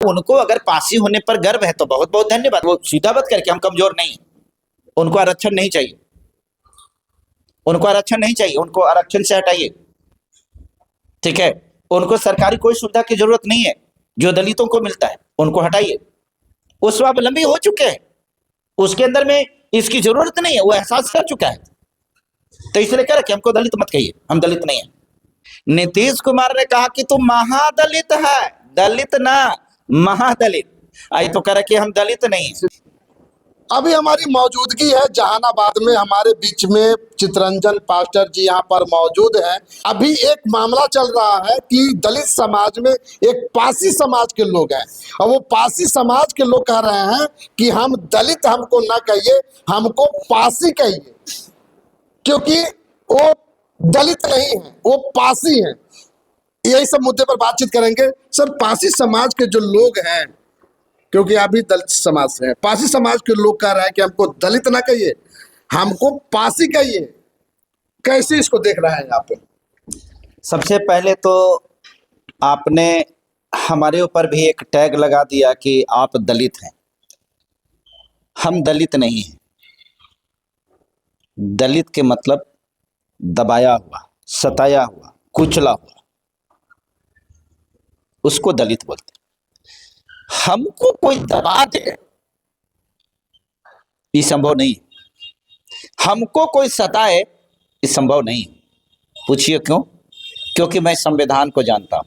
उनको अगर पासी होने पर गर्व है तो बहुत बहुत धन्यवाद, वो सीधा बात करके हम कमजोर नहीं, उनको आरक्षण नहीं चाहिए, उनको आरक्षण नहीं चाहिए, उनको आरक्षण से हटाइए, ठीक है। उनको सरकारी कोई सुविधा की जरूरत नहीं है जो दलितों को मिलता है, उनको हटाइए। वो स्वावलंबी हो चुके हैं, उसके अंदर में इसकी जरूरत नहीं है, वो एहसास कर चुका है। तो इसलिए कह रहे कि हमको दलित मत कहिए, हम दलित नहीं है। नीतीश कुमार ने कहा कि तुम महादलित है, दलित ना महादलित। आई तो कह रहे कि हम दलित नहीं है। अभी हमारी मौजूदगी है जहानाबाद में, हमारे बीच में चितरंजन पास्टर जी यहाँ पर मौजूद हैं। अभी एक मामला चल रहा है कि दलित समाज में एक पासी समाज के लोग हैं, और वो पासी समाज के लोग कह रहे हैं कि हम दलित हमको ना कहिए, हमको पासी कहिए, क्योंकि वो दलित नहीं है, वो पासी हैं। यही सब मुद्दे पर बातचीत करेंगे। सर, पासी समाज के जो लोग हैं, क्योंकि अभी दलित समाज से है, पासी समाज के लोग कह रहे हैं कि हमको दलित ना कहिए, हमको पासी कहिए। कैसे इसको देख रहे हैं आप? सबसे पहले तो आपने हमारे ऊपर भी एक टैग लगा दिया कि आप दलित हैं। हम दलित नहीं हैं। दलित के मतलब दबाया हुआ, सताया हुआ, कुचला हुआ, उसको दलित बोलते हैं। हमको कोई दबा दे, ये संभव नहीं। हमको कोई सताए, ये संभव नहीं। पूछिए क्यों? क्योंकि मैं संविधान को जानता हूं,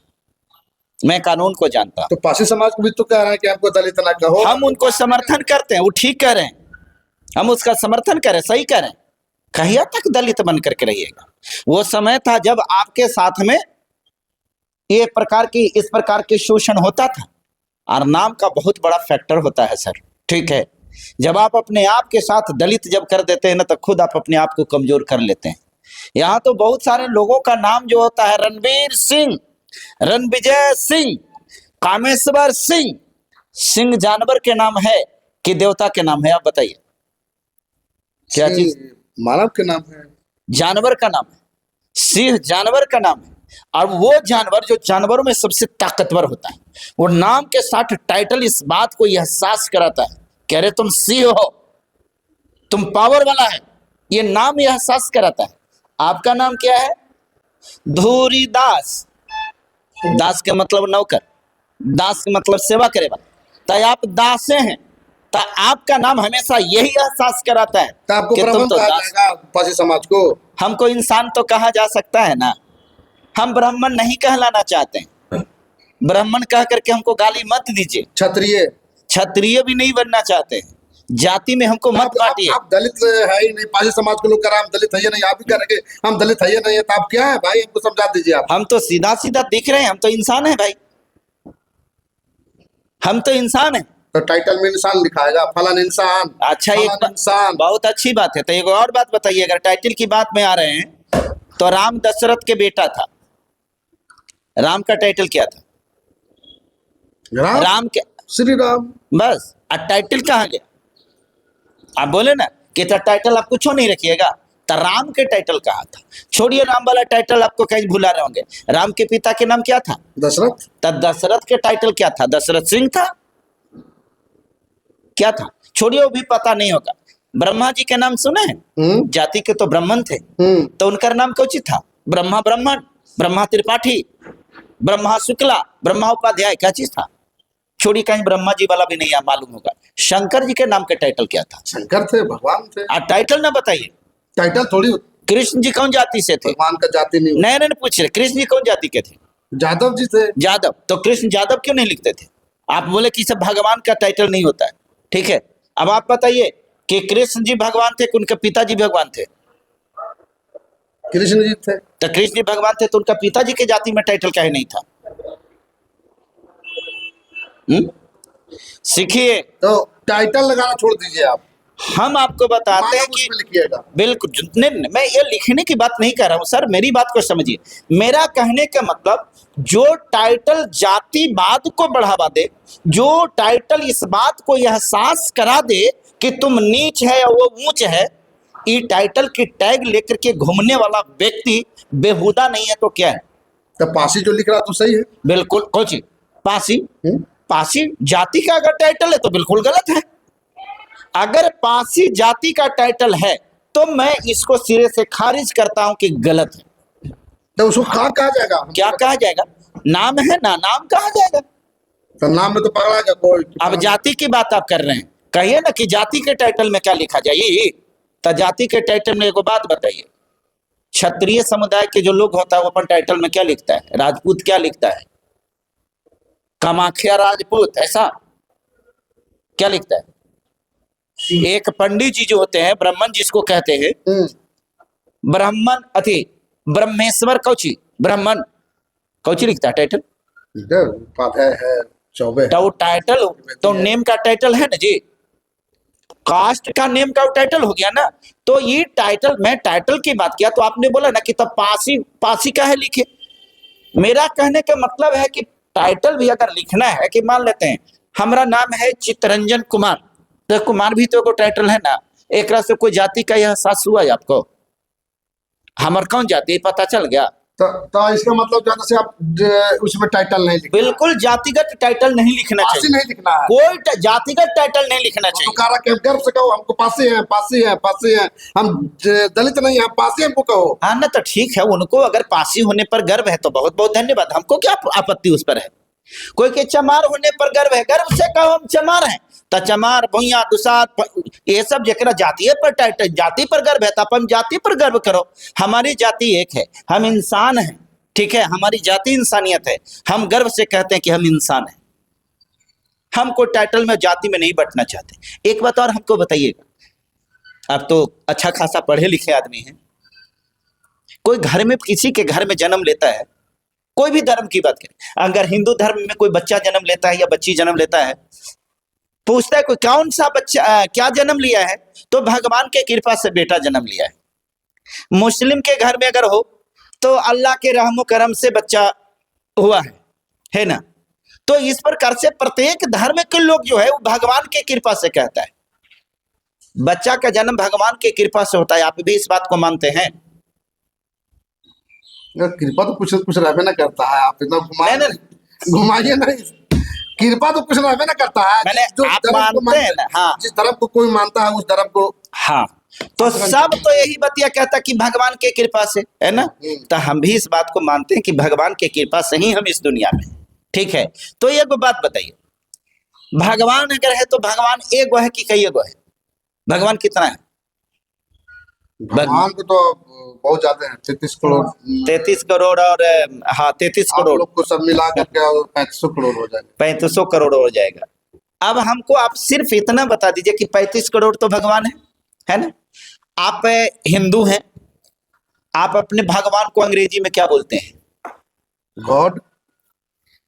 मैं कानून को जानता हूं। तो पासी समाज को भी तो कह रहे हैं कि हमको दलित ना कहो। हम उनको समर्थन करते हैं, वो ठीक कह रहे हैं, हम उसका समर्थन करें, सही कह रहे हैं। कहिया तक दलित बन करके रहिएगा? वो समय था जब आपके साथ में इस प्रकार की शोषण होता था, और नाम का बहुत बड़ा फैक्टर होता है सर, ठीक है। जब आप अपने आप के साथ दलित जब कर देते हैं ना, तो खुद आप अपने आप को कमजोर कर लेते हैं। यहाँ तो बहुत सारे लोगों का नाम जो होता है, रणवीर सिंह, रणविजय सिंह, कामेश्वर सिंह। सिंह जानवर के नाम है कि देवता के नाम है? आप बताइए, क्या चीज? मानव के नाम है, जानवर का नाम है। सिंह जानवर का नाम है, और वो जानवर जो जानवरों में सबसे ताकतवर होता है, वो नाम के साथ टाइटल इस बात को एहसास कराता है, कह रहे तुम सिंह हो, तुम पावर वाला है, ये नाम एहसास कराता है। आपका नाम क्या है? धूरी दास। दास के मतलब नौकर, दास के मतलब सेवा करे वाला। तो आप दासे हैं, तो आपका नाम हमेशा यही एहसास कराता है तो आपको कि तुम ब्राह्मण तो कहा दास। जाएगा पासी समाज को? हमको इंसान तो कहा जा सकता है ना, हम ब्राह्मण नहीं कहलाना चाहते हैं। ब्राह्मण कह करके हमको गाली मत दीजिए। क्षत्रिय, क्षत्रिय भी नहीं बनना चाहते हैं, जाति में हमको मत बांटिए। आप दलित है ही नहीं, पासी समाज के लोग कह रहे हैं हम दलित है ही नहीं, आप भी कह रहे हैं कि हम दलित है ही नहीं है, तो आप क्या है भाई? हमको समझा दीजिए आप। हम तो सीधा सीधा दिख रहे हैं, हम तो इंसान है भाई, हम तो इंसान है। तो टाइटल में इंसान लिखाएगा, फलान इंसान। अच्छा, एक इंसान, बहुत अच्छी बात है। तो एक और बात बताइए, अगर टाइटल की बात में आ रहे हैं, तो राम दशरथ के बेटा था। राम का टाइटल क्या था? राम के, श्री राम। बस। और टाइटल कहाँ गया? आप बोले ना कि टाइटल आप कुछ नहीं रखिएगा, तो राम के टाइटल कहाँ था? छोड़िए राम वाला टाइटल, आपको कहीं भुला रहे होंगे। राम के पिता के नाम क्या था? दशरथ। तो दशरथ के टाइटल क्या था? दशरथ सिंह था, क्या था? छोड़िए, वो भी पता नहीं होगा। ब्रह्मा जी के नाम सुने हैं? जाति के तो ब्राह्मण थे, तो उनका नाम कौन था? ब्रह्मा ब्राह्मण, ब्रह्मा त्रिपाठी, ब्रह्मा शुक्ला, ब्रह्मा उपाध्याय, क्या चीज था? छोड़ी, कहीं ब्रह्मा जी वाला भी नहीं है, मालूम होगा। शंकर जी के नाम के टाइटल क्या था? शंकर थे, भगवान थे। आप टाइटल ना बताइए। टाइटल थोड़ी। कृष्ण जी कौन जाति से थे? भगवान का जाति नहीं। नहीं नहीं, पूछ रहे कृष्ण जी कौन जाति के थे? यादव जी थे। यादव। तो कृष्ण यादव क्यों नहीं लिखते थे? आप बोले कि सब भगवान का टाइटल नहीं होता है, ठीक है। अब आप बताइए कि कृष्ण जी भगवान थे कि उनके पिताजी भगवान थे? कृष्ण जी थे। तो कृष्ण जी भगवान थे, तो उनका पिताजी के जाति में टाइटल काहे नहीं था? सीखिए। तो टाइटल लगाना छोड़ दीजिए आप, हम आपको बताते हैं कि लिखिएगा। बिल्कुल, जितने मैं ये लिखने की बात नहीं कर रहा हूं सर, मेरी बात को समझिए। मेरा कहने का मतलब, जो टाइटल जातिवाद को बढ़ावा दे, जो टाइटल इस बात को एहसास करा दे कि तुम नीच है और वो ऊंच है, ये टाइटल की टैग लेकर के घूमने वाला व्यक्ति बेहुदा नहीं है तो क्या है? तो पासी जो लिख रहा तो सही है। बिल्कुल। कौन सी पासी? पासी जाति का अगर टाइटल है तो बिल्कुल गलत है। अगर पासी जाति का टाइटल है तो मैं इसको सिरे से खारिज करता हूं कि गलत है। तो उसको कहा जाएगा? क्या कहा जाएगा? नाम है ना, नाम कहा जाएगा। तो नाम में तो पकड़ा गया कोई। अब जाति की बात आप कर रहे हैं, कहिए ना कि जाति के टाइटल में क्या लिखा जाए। तो जाति के टाइटल में एगो बात बताइए, क्षत्रिय समुदाय के जो लोग होता है वो अपन टाइटल में क्या लिखता है? राजपूत क्या लिखता है? कामाख्या राजपूत, ऐसा क्या लिखता है? एक पंडित जी जो होते हैं, ब्राह्मण जिसको कहते हैं, ब्राह्मण अति ब्रह्मेश्वर कौची, ब्राह्मण कौची लिखता है टाइटल? उपाध्याय है, चौबे। तो वो टाइटल तो नेम का टाइटल है ना जी, कास्ट का नेम का टाइटल हो गया ना। तो ये टाइटल, मैं टाइटल की बात किया तो आपने बोला ना कि तब पासी, पासी का है लिखे। मेरा कहने का मतलब है कि टाइटल भी अगर लिखना है, कि मान लेते हैं हमारा नाम है चित्तरंजन कुमार, तो कुमार भी तो टाइटल है ना। एक से कोई जाति का यह एहसास हुआ है आपको? हमार कौन जाति पता चल गया? तो इसका मतलब ज्यादा से आप उसमें टाइटल नहीं लिखना। बिल्कुल जातिगत टाइटल नहीं लिखना चाहिए, नहीं लिखना है, कोई जातिगत टाइटल नहीं लिखना चाहिए। तो कहा कि गर्व से कहो हमको पासी है, पासी है, पासी है, हम दलित नहीं है, पासी हमको कहो। हाँ ना, तो ठीक है, उनको अगर पासी होने पर गर्व है तो बहुत बहुत धन्यवाद, हमको क्या आपत्ति उस पर है। कोई के चमार होने पर गर्व है, गर्व से कहो हम चमार हैं। तो चमार, भुइया, दुसाद, ये सब जरा जाति पर टाइटल, जाति पर गर्व है तो अपन जाति पर गर्व करो। हमारी जाति एक है, हम इंसान हैं, ठीक है, हमारी जाति इंसानियत है, हम गर्व से कहते हैं कि हम इंसान हैं। हम कोई टाइटल में, जाति में नहीं बंटना चाहते। एक बात और हमको बताइएगा, आप तो अच्छा खासा पढ़े लिखे आदमी हैं, कोई घर में किसी के घर में जन्म लेता है, कोई भी धर्म की बात करें, अगर हिंदू धर्म में कोई बच्चा जन्म लेता है या बच्ची जन्म लेता है, पूछता है कोई कौन सा बच्चा क्या जन्म लिया है, तो भगवान के कृपा से बेटा जन्म लिया है। मुस्लिम के घर में अगर हो तो अल्लाह के रहमो करम से बच्चा हुआ है ना। तो इस प्रकार से प्रत्येक धर्म के लोग जो है वो भगवान के कृपा से कहता है, बच्चा का जन्म भगवान के कृपा से होता है। आप भी इस बात को मानते हैं? कृपा तो कुछ रहबे ना करता है, आप इतना घुमाइए नहीं, कृपा तो कुछ रहबे ना करता है। मैंने आप मानते हैं ना, हाँ, जिस धर्म को कोई मानता है उस धर्म को, हाँ, तो सब तो यही बतिया कहता कि भगवान के कृपा से, है ना। तो हम भी इस बात को मानते हैं कि भगवान के कृपा से ही हम इस दुनिया में, ठीक है। तो एक बात बताइए, भगवान अगर है तो भगवान एक गो है कि कई गो है? भगवान कितना है? भगवान को तो बहुत ज्यादा है, 33 करोड़। 33 करोड़ और हाँ 33 करोड़ लोग को सब मिला करके 3500 करोड़ हो जाएगा। 3500 करोड़ हो जाएगा। अब हमको आप सिर्फ इतना बता दीजिए कि 35 करोड़ तो भगवान है ना। आप हिंदू हैं, आप अपने भगवान को अंग्रेजी में क्या बोलते हैं? गॉड।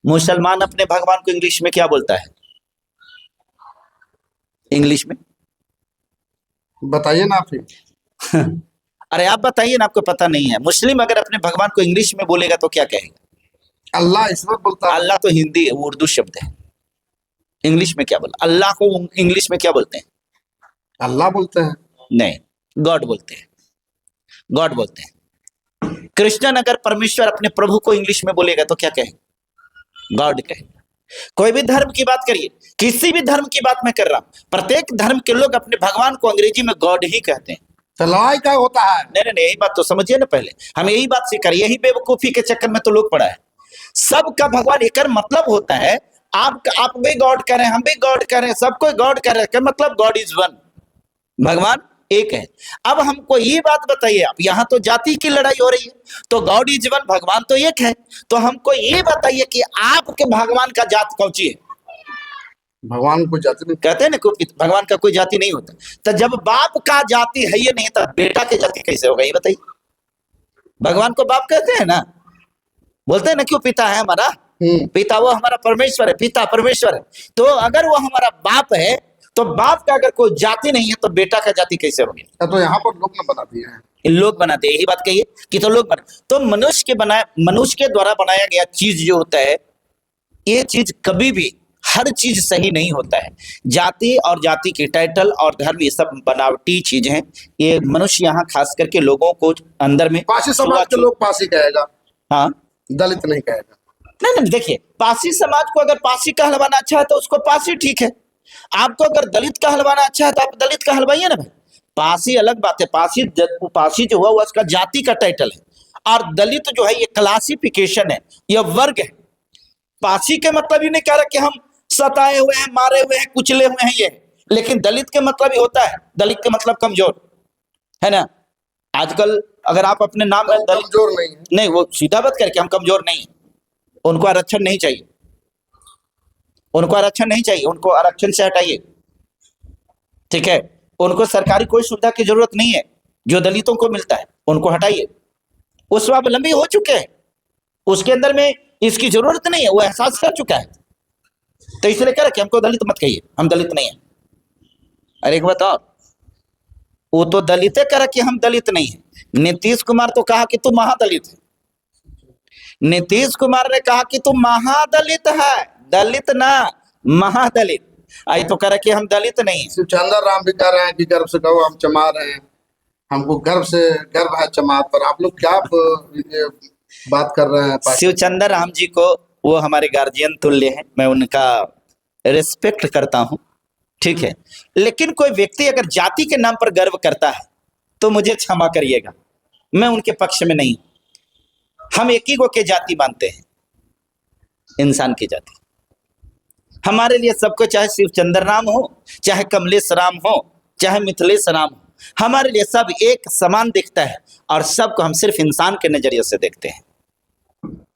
मुसलमान अपने भगवान को इंग्लिश में क्या बोलता है? इंग्लिश में बताइए ना फिर। अरे आप बताइए ना, आपको पता नहीं है। मुस्लिम अगर अपने भगवान को इंग्लिश में बोलेगा तो क्या कहेगा? अल्लाह ईश्वर बोलता है। अल्लाह तो हिंदी उर्दू शब्द है, इंग्लिश में क्या बोला? अल्लाह को इंग्लिश में क्या बोलते हैं? अल्लाह बोलते हैं। नहीं, गॉड बोलते हैं, गॉड बोलते हैं। क्रिश्चियन अगर परमेश्वर अपने प्रभु को इंग्लिश में बोलेगा तो क्या कहेगा? गॉड कहेगा। कोई भी धर्म की बात करिए, किसी भी धर्म की बात मैं कर रहा हूं, प्रत्येक धर्म के लोग अपने भगवान को अंग्रेजी में गॉड ही कहते हैं। तो लड़ाई क्या होता है? नहीं, यही बात तो समझिए ना पहले, हम यही बात सिखाइए। यही बेवकूफी के चक्कर में तो लोग पड़ा है। सबका भगवान एक मतलब होता है, आप भी गॉड करें, हम भी गॉड करें, सबको गॉड करें, क्या मतलब? गॉड इज वन, भगवान एक है। अब हमको ये बात बताइए, आप यहाँ तो जाति की लड़ाई हो रही है, तो गॉड इज वन, भगवान तो एक है। तो हमको ये बताइए कि आपके भगवान का जात कौन सी है? भगवान को जाति नहीं कहते हैं ना, भगवान का कोई जाति नहीं होता। तो जब बाप का जाति है ये नहीं, तो बेटा की जाति कैसे होगा ये बताइए? भगवान को बाप कहते हैं ना, बोलते हैं ना, क्यों? पिता है हमारा, पिता वो हमारा परमेश्वर है, पिता परमेश्वर है। तो अगर वो हमारा बाप है तो बाप का अगर कोई जाति नहीं है तो बेटा का जाति कैसे हो गया? तो यहाँ पर लोग ना बनाते हैं, लोग बनाते हैं। यही बात कहिए कि तो लोग बना, तो मनुष्य के द्वारा बनाया गया चीज जो होता है, ये चीज कभी भी हर चीज सही नहीं होता है। जाति और जाति की टाइटल और धर्म ये सब बनावटी चीज हैं। ये मनुष्य यहाँ खास करके लोगों को अंदर में पासी समाज के लोग पासी कहेगा, हाँ, दलित नहीं कहेगा। नहीं नहीं, देखिए पासी समाज को अगर पासी कहलवाना अच्छा है तो उसको पासी ठीक है। आपको अगर दलित कहलवाना अच्छा है तो आप दलित कहलवाइए ना भाई। पासी अलग बात है, पासी जो हुआ वो उसका जाति का टाइटल है, और दलित जो है ये क्लासिफिकेशन है, ये वर्ग है। पासी के मतलब ही नहीं कह रहा कि हम सताए हुए हैं, मारे हुए हैं, कुचले हुए हैं ये, लेकिन दलित के मतलब ही होता है, दलित के मतलब कमजोर है ना। आजकल अगर आप अपने नाम में दलित, कमजोर नहीं है, नहीं वो सीधा बात करके हम कमजोर नहीं है, उनको आरक्षण नहीं चाहिए, उनको आरक्षण नहीं चाहिए, उनको आरक्षण से हटाइए, ठीक है। उनको सरकारी कोई सुविधा की जरूरत नहीं है जो दलितों को मिलता है, उनको हटाइए। वो स्वावलंबी हो चुके हैं, उसके अंदर में इसकी जरूरत नहीं है, वो एहसास कर चुका है। तो इसलिए कह रहे कि हमको दलित मत कहिए, हम दलित नहीं है। अरे एक बताओ, वो तो दलित कह रहा कि हम दलित नहीं है। नीतीश कुमार तो कहा कि तू महादलित है, नीतीश कुमार ने कहा कि तू महादलित है, दलित ना महादलित। आई तो कह रहा कि हम दलित नहीं है। शिवचंद्र राम भी कह रहे हैं कि गर्व से कहो हम चमार हैं, हमको गर्व है चमार पर। आप लोग क्या ये बात कर रहे हैं? शिवचंद्र राम जी को वो हमारे गार्जियन तुल्य हैं, मैं उनका रिस्पेक्ट करता हूं, ठीक है। लेकिन कोई व्यक्ति अगर जाति के नाम पर गर्व करता है तो मुझे क्षमा करिएगा, मैं उनके पक्ष में नहीं। हम एक ही को के जाति मानते हैं, इंसान की जाति। हमारे लिए सबको, चाहे शिवचंद्र राम हो, चाहे कमलेश राम हो, चाहे मिथिलेश राम हो, हमारे लिए सब एक समान दिखता है, और सबको हम सिर्फ इंसान के नजरिए से देखते हैं।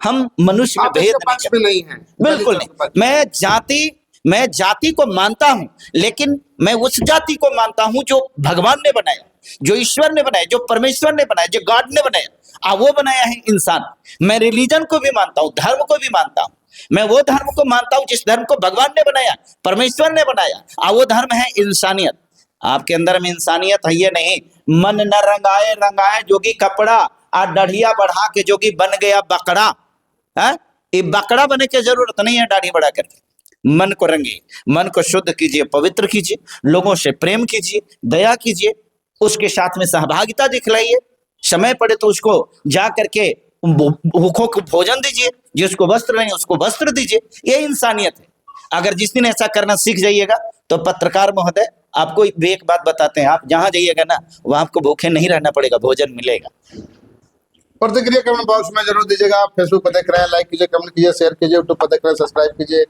हम मनुष्य में भेद पक्ष में नहीं है, बिल्कुल नहीं। मैं जाति को मानता हूं, लेकिन मैं उस जाति को मानता हूं जो भगवान ने बनाया, जो ईश्वर ने बनाया, जो परमेश्वर ने बनाया, जो गॉड ने बनाया, वो बनाया है इंसान। मैं रिलीजन को भी मानता हूं, धर्म को भी मानता हूं। मैं वो धर्म को मानता हूं जिस धर्म को भगवान ने बनाया, परमेश्वर ने बनाया, वो धर्म है इंसानियत। आपके अंदर में इंसानियत है ये नहीं, मन न रंगाए रंगाए जोगी कपड़ा, आ दाढ़िया बढ़ा के जोगी बन गया बकरा। है ये बकरा बनने की जरूरत नहीं है, दाढ़ी बढ़ा करके। मन को रंगिए, मन को शुद्ध कीजिए, पवित्र कीजिए, लोगों से प्रेम कीजिए, दया कीजिए, उसके साथ में सहभागिता दिखलाइए। समय पड़े तो उसको जा करके भूखों को भोजन दीजिए, जिसको वस्त्र नहीं उसको वस्त्र दीजिए। ये इंसानियत है। अगर जिस दिन ऐसा करना सीख जाइएगा तो पत्रकार महोदय आपको एक बात बताते हैं, आप जहां जाइएगा ना वहां आपको भूखे नहीं रहना पड़ेगा, भोजन मिलेगा। प्रतिक्रिया कमेंट बॉक्स में जरूर दीजिएगा। फेसबुक पर देख रहे हैं, लाइक कीजिए, कमेंट कीजिए, शेयर कीजिए, यूट्यूब पर देख रहे हैं, सब्सक्राइब कीजिए।